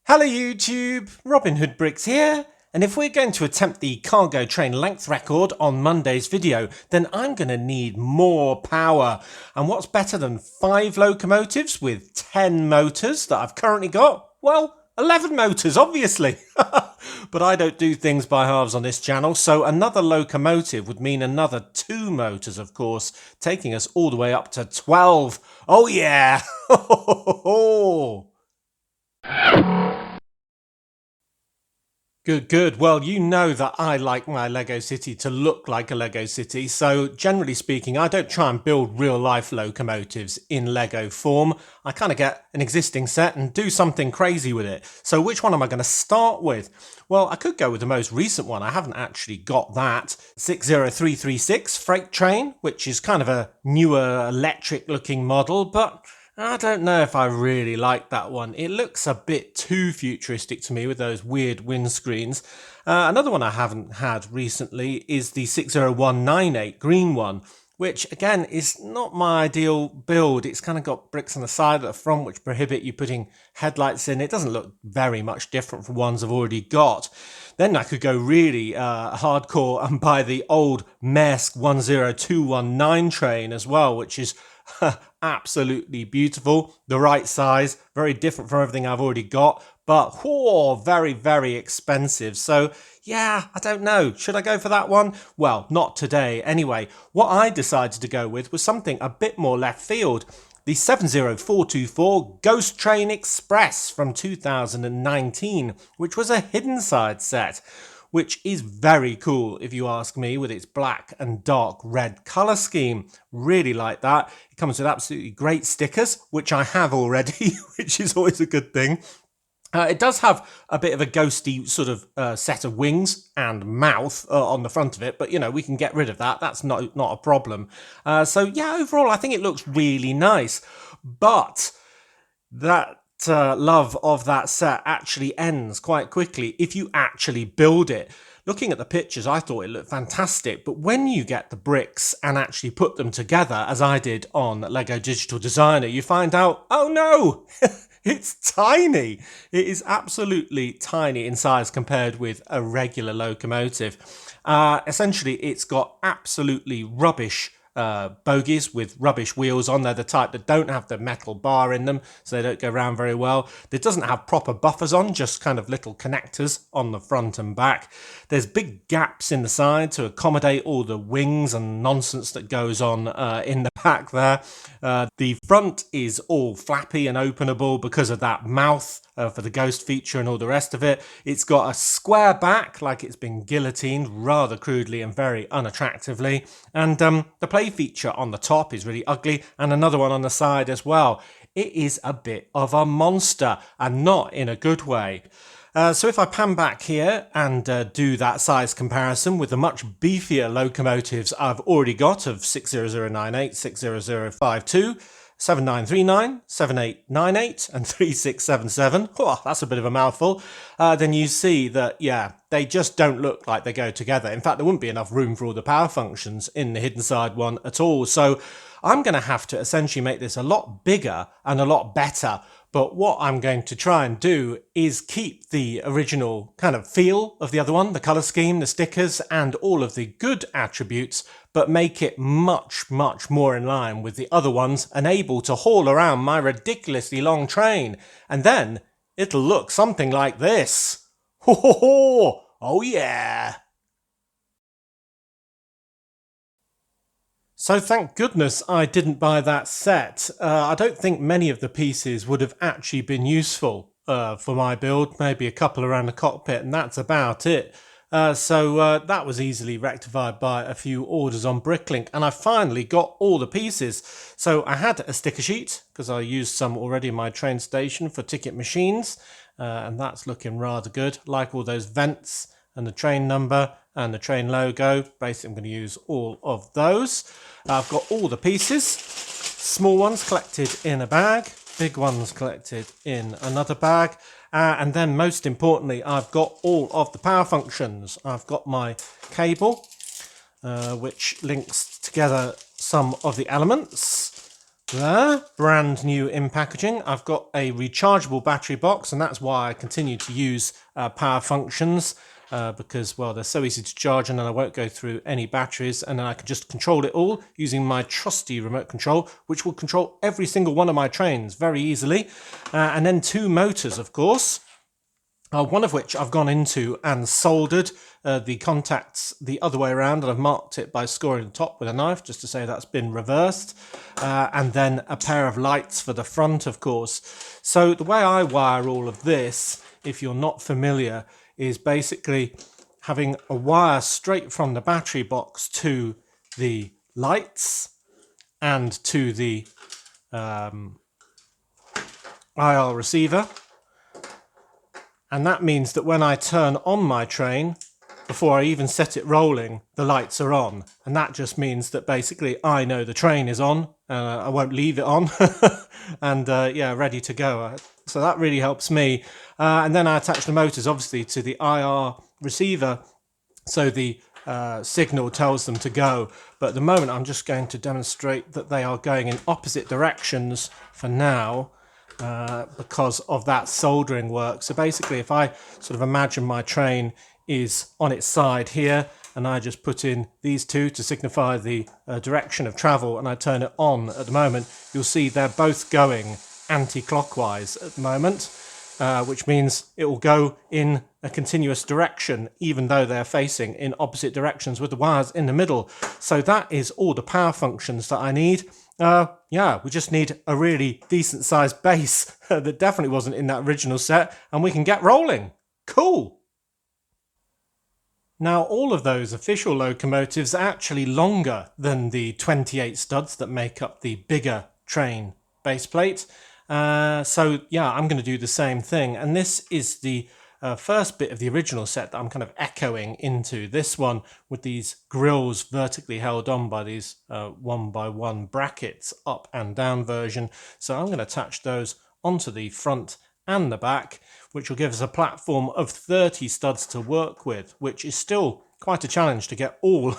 Hello YouTube, Robin Hood Bricks here, and if we're going to attempt the cargo train length record on Monday's video, then I'm going to need more power. And what's better than 5 locomotives with 10 motors that I've currently got? Well, 11 motors obviously. But I don't do things by halves on this channel, so another locomotive would mean another 2 motors, of course, taking us all the way up to 12. Oh yeah! Good. Well, you know that I like my Lego city to look like a Lego city, so generally speaking, I don't try and build real-life locomotives in Lego form. I kind of get an existing set and do something crazy with it. So which one am I going to start with? Well, I could go with the most recent one. I haven't actually got that. 60336 freight train, which is kind of a newer electric-looking model, but I don't know if I really like that one. It looks a bit too futuristic to me with those weird windscreens. Another one I haven't had recently is the 60198 green one, which again is not my ideal build. It's kind of got bricks on the side at the front which prohibit you putting headlights in. It doesn't look very much different from ones I've already got. Then I could go really hardcore and buy the old Maersk 10219 train as well, which is absolutely beautiful, the right size, very different from everything I've already got, but very, very expensive. So yeah, I don't know. Should I go for that one? Well, not today. Anyway, what I decided to go with was something a bit more left field. The 70424 Ghost Train Express from 2019, which was a hidden side set, which is very cool if you ask me, with its black and dark red colour scheme. Really like that. It comes with absolutely great stickers, which I have already, which is always a good thing. It does have a bit of a ghosty sort of set of wings and mouth on the front of it, but you know, we can get rid of that. That's not a problem. So yeah, overall, I think it looks really nice. But that love of that set actually ends quite quickly if you actually build it. Looking at the pictures, I thought it looked fantastic, but when you get the bricks and actually put them together, as I did on Lego Digital Designer, you find out, oh no, it's tiny. It is absolutely tiny in size compared with a regular locomotive. Essentially, it's got absolutely rubbish bogies with rubbish wheels on. They're the type that don't have the metal bar in them, so they don't go around very well. It doesn't have proper buffers on, just kind of little connectors on the front and back. There's big gaps in the side to accommodate all the wings and nonsense that goes on in the back there. The front is all flappy and openable because of that mouth for the ghost feature and all the rest of it. It's got a square back, like it's been guillotined rather crudely and very unattractively. And the play feature on the top is really ugly, and another one on the side as well. It is a bit of a monster, and not in a good way. So if I pan back here and do that size comparison with the much beefier locomotives I've already got of 60098, 60052, 7939, 7898 and 3677. Oh, that's a bit of a mouthful. Then you see that, yeah, they just don't look like they go together. In fact, there wouldn't be enough room for all the power functions in the hidden side one at all. So I'm going to have to essentially make this a lot bigger and a lot better. But what I'm going to try and do is keep the original kind of feel of the other one, the colour scheme, the stickers, and all of the good attributes, but make it much, much more in line with the other ones and able to haul around my ridiculously long train. And then it'll look something like this. Ho ho ho! Oh yeah! So thank goodness I didn't buy that set. I don't think many of the pieces would have actually been useful for my build, maybe a couple around the cockpit, and that's about it. So that was easily rectified by a few orders on Bricklink, and I finally got all the pieces. So I had a sticker sheet, because I used some already in my train station for ticket machines, and that's looking rather good. Like all those vents and the train number and the train logo. Basically, I'm going to use all of those. I've got all the pieces, small ones collected in a bag, big ones collected in another bag, and then most importantly, I've got all of the power functions. I've got my cable, which links together some of the elements. There, brand new in packaging. I've got a rechargeable battery box, and that's why I continue to use power functions because, well, they're so easy to charge, and then I won't go through any batteries, and then I can just control it all using my trusty remote control, which will control every single one of my trains very easily. And then two motors, of course. One of which I've gone into and soldered the contacts the other way around, and I've marked it by scoring the top with a knife just to say that's been reversed. And then a pair of lights for the front, of course. So the way I wire all of this, if you're not familiar, is basically having a wire straight from the battery box to the lights and to the IR receiver. And that means that when I turn on my train, before I even set it rolling, the lights are on. And that just means that basically I know the train is on. I won't leave it on. And yeah, ready to go. So that really helps me. And then I attach the motors, obviously, to the IR receiver. So the signal tells them to go. But at the moment, I'm just going to demonstrate that they are going in opposite directions for now. Because of that soldering work. So basically, if I sort of imagine my train is on its side here, and I just put in these two to signify the direction of travel, and I turn it on at the moment, you'll see they're both going anti-clockwise at the moment, which means it will go in a continuous direction, even though they're facing in opposite directions with the wires in the middle. So that is all the power functions that I need. Yeah, we just need a really decent sized base that definitely wasn't in that original set, and we can get rolling. Cool. Now, all of those official locomotives are actually longer than the 28 studs that make up the bigger train baseplate. So yeah, I'm going to do the same thing. And this is the first bit of the original set that I'm kind of echoing into this one with these grills vertically held on by these 1x1 brackets, up and down version. So I'm going to attach those onto the front and the back, which will give us a platform of 30 studs to work with, which is still quite a challenge to get all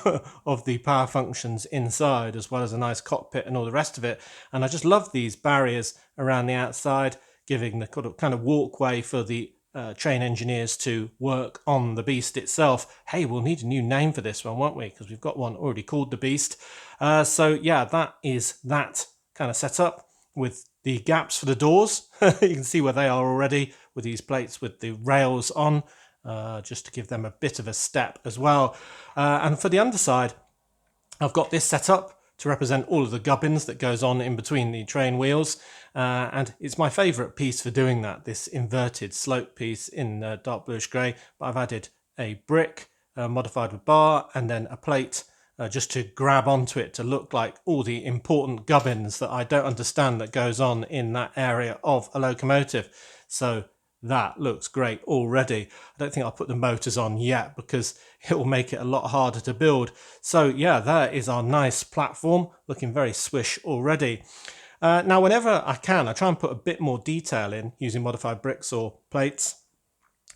of the power functions inside, as well as a nice cockpit and all the rest of it. And I just love these barriers around the outside, giving the kind of walkway for the train engineers to work on the beast itself. Hey, we'll need a new name for this one, won't we? Because we've got one already called the beast. So yeah, that is that kind of setup with the gaps for the doors. You can see where they are already with these plates with the rails on, just to give them a bit of a step as well. And for the underside, I've got this set up to represent all of the gubbins that goes on in between the train wheels. And it's my favourite piece for doing that, this inverted slope piece in dark bluish grey. But I've added a brick modified with bar, and then a plate just to grab onto it to look like all the important gubbins that I don't understand that goes on in that area of a locomotive. So that looks great already. I don't think I'll put the motors on yet because it will make it a lot harder to build. So yeah, there is our nice platform, looking very swish already. Now, whenever I can, I try and put a bit more detail in using modified bricks or plates.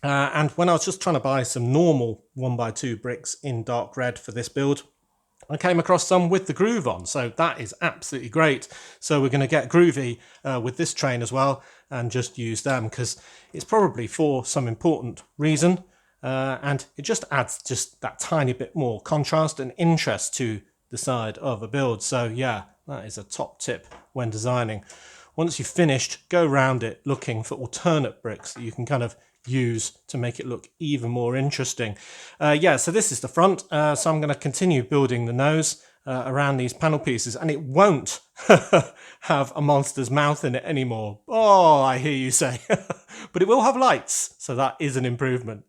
And when I was just trying to buy some normal 1x2 bricks in dark red for this build, I came across some with the groove on, so that is absolutely great. So we're going to get groovy with this train as well and just use them because it's probably for some important reason, and it just adds just that tiny bit more contrast and interest to the side of a build. So yeah, that is a top tip when designing. Once you've finished, go around it looking for alternate bricks that you can kind of use to make it look even more interesting. Yeah, so this is the front. So I'm going to continue building the nose around these panel pieces, and it won't have a monster's mouth in it anymore. Oh, I hear you say. But it will have lights, so that is an improvement.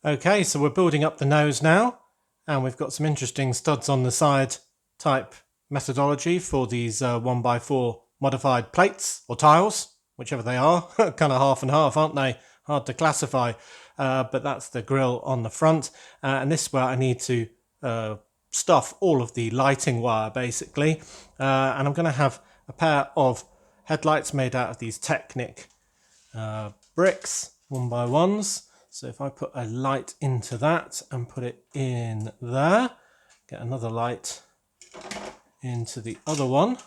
Okay, so we're building up the nose now, and we've got some interesting studs on the side type methodology for these 1x4 modified plates or tiles, whichever they are. Kind of half and half, aren't they? Hard to classify, but that's the grille on the front, and this is where I need to stuff all of the lighting wire basically, and I'm going to have a pair of headlights made out of these Technic bricks, 1x1s. So if I put a light into that and put it in there, get another light into the other one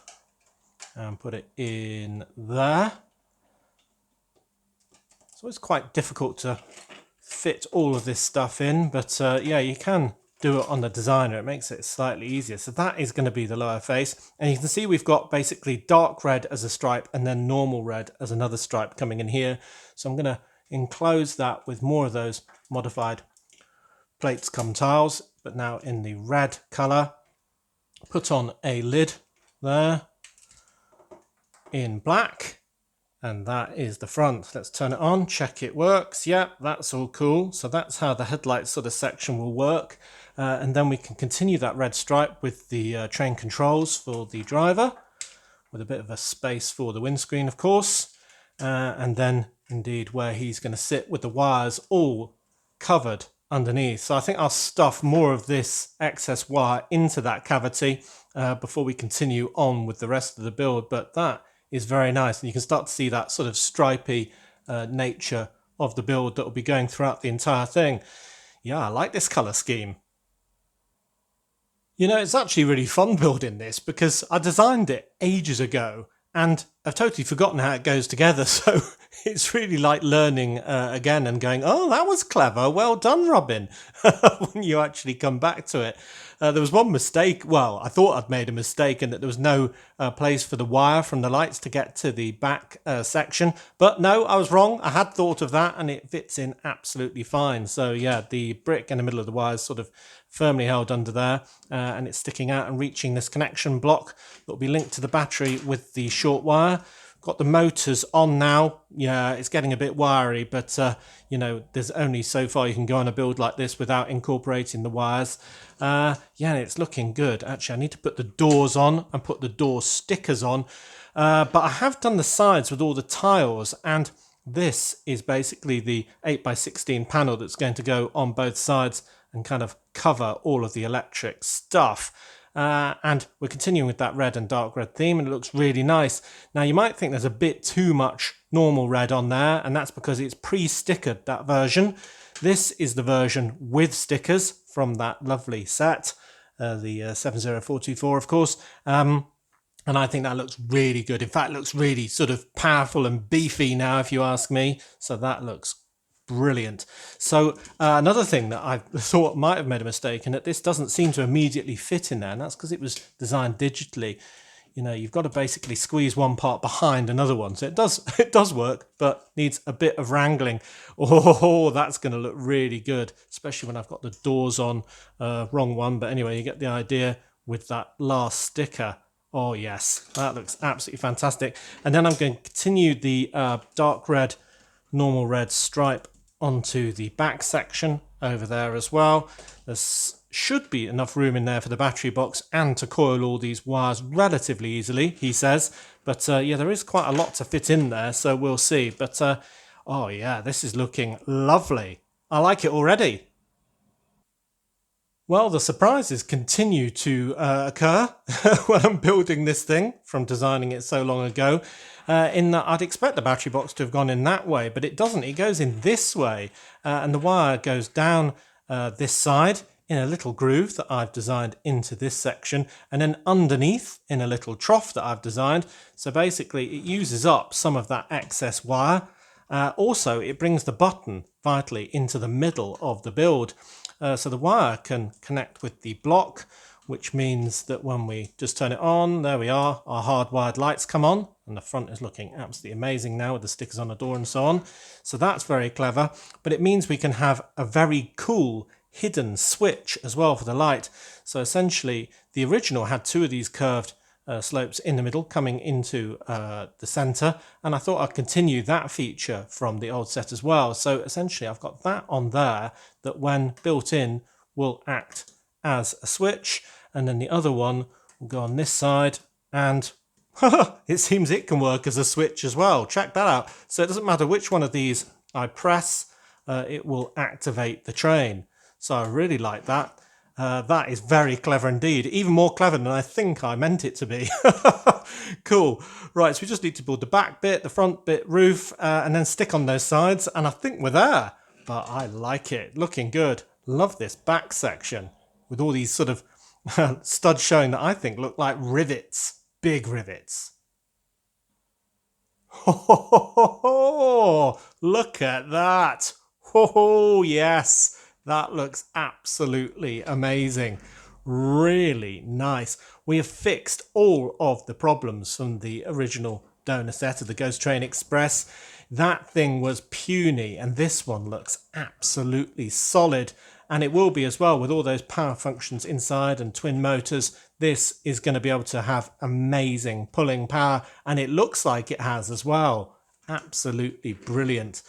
and put it in there. So it's quite difficult to fit all of this stuff in, but yeah, you can do it on the designer. It makes it slightly easier. So that is going to be the lower face, and you can see we've got basically dark red as a stripe and then normal red as another stripe coming in here. So I'm going to enclose that with more of those modified plates cum tiles, but now in the red color. Put on a lid there in black, and that is the front. Let's turn it on, check it works. Yep, that's all cool. So that's how the headlight sort of section will work. And then we can continue that red stripe with the train controls for the driver, with a bit of a space for the windscreen, of course. And then indeed where he's going to sit with the wires all covered underneath. So I think I'll stuff more of this excess wire into that cavity before we continue on with the rest of the build. But that is very nice, and you can start to see that sort of stripy nature of the build that will be going throughout the entire thing. Yeah, I like this color scheme. You know, it's actually really fun building this because I designed it ages ago and I've totally forgotten how it goes together. So it's really like learning again and going, oh, that was clever. Well done, Robin, when you actually come back to it. There was one mistake. Well, I thought I'd made a mistake and that there was no place for the wire from the lights to get to the back section. But no, I was wrong. I had thought of that and it fits in absolutely fine. So yeah, the brick in the middle of the wire is sort of firmly held under there and it's sticking out and reaching this connection block that will be linked to the battery with the short wire. Got the motors on now. Yeah, it's getting a bit wiry, but you know, there's only so far you can go on a build like this without incorporating the wires. Yeah, it's looking good. Actually, I need to put the doors on and put the door stickers on. But I have done the sides with all the tiles, and this is basically the 8x16 panel that's going to go on both sides and kind of cover all of the electric stuff. And we're continuing with that red and dark red theme, and it looks really nice. Now you might think there's a bit too much normal red on there, and that's because it's pre-stickered, that version. This is the version with stickers from that lovely set, the 70424 of course. And I think that looks really good. In fact, it looks really sort of powerful and beefy now, if you ask me. So that looks brilliant. So another thing that I thought might have made a mistake, and that this doesn't seem to immediately fit in there, and that's because it was designed digitally. You know, you've got to basically squeeze one part behind another one. So it does work, but needs a bit of wrangling. Oh, that's going to look really good, especially when I've got the doors on. Wrong one, but anyway, you get the idea with that last sticker. Oh yes, that looks absolutely fantastic. And then I'm going to continue the dark red, normal red stripe onto the back section over there as well. There should be enough room in there for the battery box and to coil all these wires relatively easily, he says. But yeah, there is quite a lot to fit in there, so we'll see. But oh yeah, this is looking lovely. I like it already. Well, the surprises continue to occur when I'm building this thing from designing it so long ago. In that I'd expect the battery box to have gone in that way, but it doesn't. It goes in this way, and the wire goes down this side in a little groove that I've designed into this section, and then underneath in a little trough that I've designed. So basically it uses up some of that excess wire. Also, it brings the button vitally into the middle of the build. So the wire can connect with the block, which means that when we just turn it on, there we are, our hardwired lights come on, and the front is looking absolutely amazing now with the stickers on the door and so on. So that's very clever, but it means we can have a very cool hidden switch as well for the light. So essentially the original had two of these curved slopes in the middle coming into the center, and I thought I'd continue that feature from the old set as well. So essentially I've got that on there that when built in will act as a switch, and then the other one will go on this side, and it seems it can work as a switch as well. Check that out. So it doesn't matter which one of these I press, it will activate the train. So I really like that. That is very clever indeed, even more clever than I think I meant it to be. Cool. Right, so we just need to build the back bit, the front bit, roof, and then stick on those sides, and I think we're there. But I like it, looking good. Love this back section with all these sort of Studs showing that I think look like rivets, big rivets. Oh, look at that. Oh, yes, that looks absolutely amazing. Really nice. We have fixed all of the problems from the original donor set of the Ghost Train Express. That thing was puny, and this one looks absolutely solid. And it will be as well with all those power functions inside and twin motors. This is going to be able to have amazing pulling power, and it looks like it has as well. Absolutely brilliant.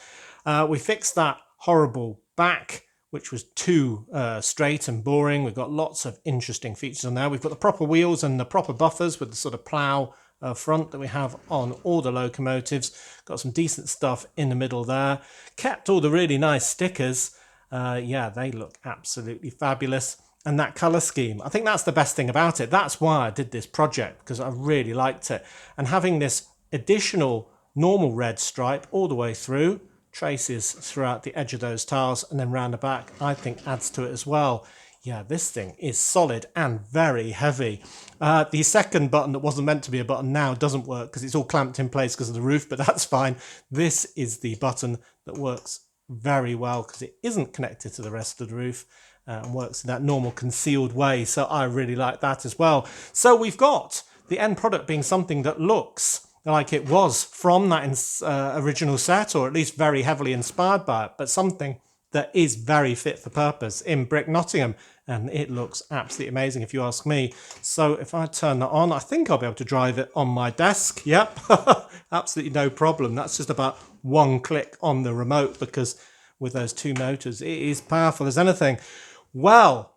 We fixed that horrible back, which was too straight and boring. We've got lots of interesting features on there. We've got the proper wheels and the proper buffers with the sort of plough front that we have on all the locomotives. Got some decent stuff in the middle there. Kept all the really nice stickers. Yeah, they look absolutely fabulous. And that colour scheme, I think that's the best thing about it. That's why I did this project, because I really liked it. And having this additional normal red stripe all the way through, traces throughout the edge of those tiles and then round the back, I think adds to it as well. Yeah, this thing is solid and very heavy. The second button that wasn't meant to be a button now doesn't work because it's all clamped in place because of the roof, but that's fine. This is the button that works very well because it isn't connected to the rest of the roof and works in that normal concealed way. So I really like that as well. So we've got the end product being something that looks like it was from that original set, or at least very heavily inspired by it, but something that is very fit for purpose in brick Nottingham, and it looks absolutely amazing if you ask me. So if I turn that on, I think I'll be able to drive it on my desk. Yep, absolutely no problem. That's just about one click on the remote, because with those two motors, it is powerful as anything. Well,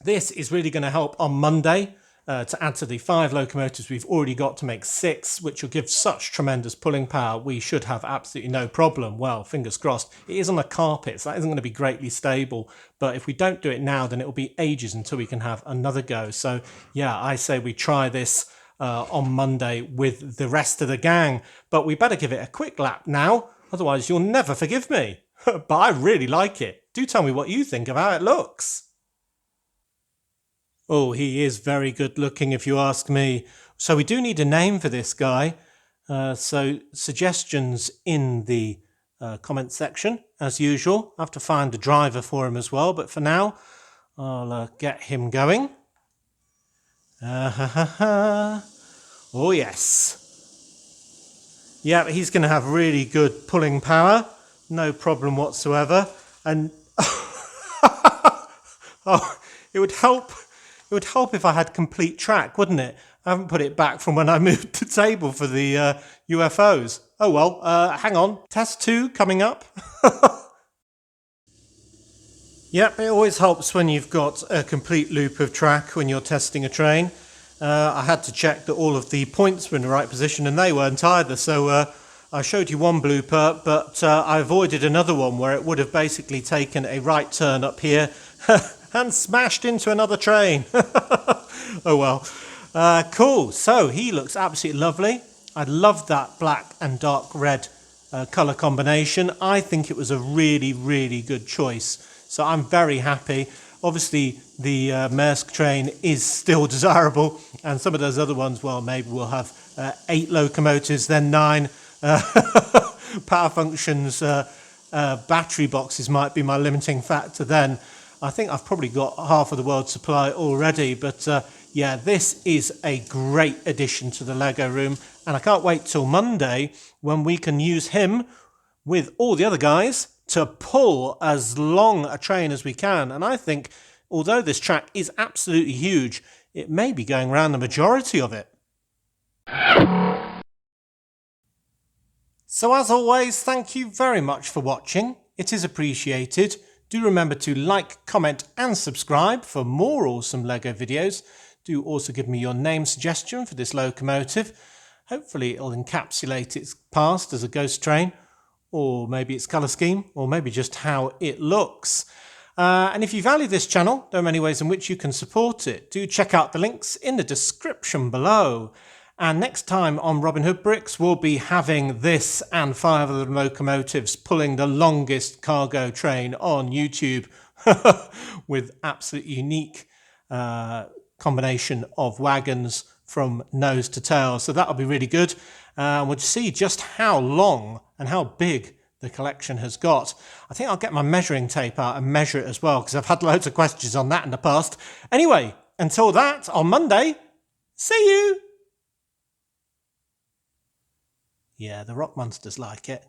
this is really going to help on Monday to add to the 5 locomotives we've already got to make 6, which will give such tremendous pulling power. We should have absolutely no problem. Well, fingers crossed. It is on a carpet, so that isn't going to be greatly stable. But if we don't do it now, then it will be ages until we can have another go. So yeah, I say we try this on Monday with the rest of the gang. But we better give it a quick lap now, otherwise you'll never forgive me. But I really like it. Do tell me what you think of how it looks. Oh, he is very good looking if you ask me. So we do need a name for this guy. So suggestions in the comment section as usual. I have to find a driver for him as well, but for now I'll get him going. Oh yes. Yeah, he's going to have really good pulling power. No problem whatsoever. And oh, it would help if I had complete track, wouldn't it? I haven't put it back from when I moved the table for the UFOs. Oh well, hang on. Test 2 coming up. Yep, it always helps when you've got a complete loop of track when you're testing a train. I had to check that all of the points were in the right position, and they weren't either. So I showed you one blooper, but I avoided another one where it would have basically taken a right turn up here and smashed into another train. Oh well. Cool. So he looks absolutely lovely. I love that black and dark red colour combination. I think it was a really, really good choice. So I'm very happy. Obviously, the Maersk train is still desirable, and some of those other ones, well, maybe we'll have 8 locomotives, then 9. Power functions, battery boxes might be my limiting factor then. I think I've probably got half of the world's supply already, but yeah, this is a great addition to the Lego room, and I can't wait till Monday when we can use him with all the other guys to pull as long a train as we can. And I think, although this track is absolutely huge, it may be going around the majority of it. So as always, thank you very much for watching. It is appreciated. Do remember to like, comment and subscribe for more awesome Lego videos. Do also give me your name suggestion for this locomotive. Hopefully it'll encapsulate its past as a ghost train, or maybe its colour scheme, or maybe just how it looks. And if you value this channel, there are many ways in which you can support it. Do check out the links in the description below. And next time on Robin Hood Bricks, we'll be having this and 5 other locomotives pulling the longest cargo train on YouTube with absolutely unique combination of wagons from nose to tail. So that'll be really good. We'll see just how long and how big the collection has got. I think I'll get my measuring tape out and measure it as well, because I've had loads of questions on that in the past. Anyway, until that, on Monday, see you! Yeah, the rock monsters like it.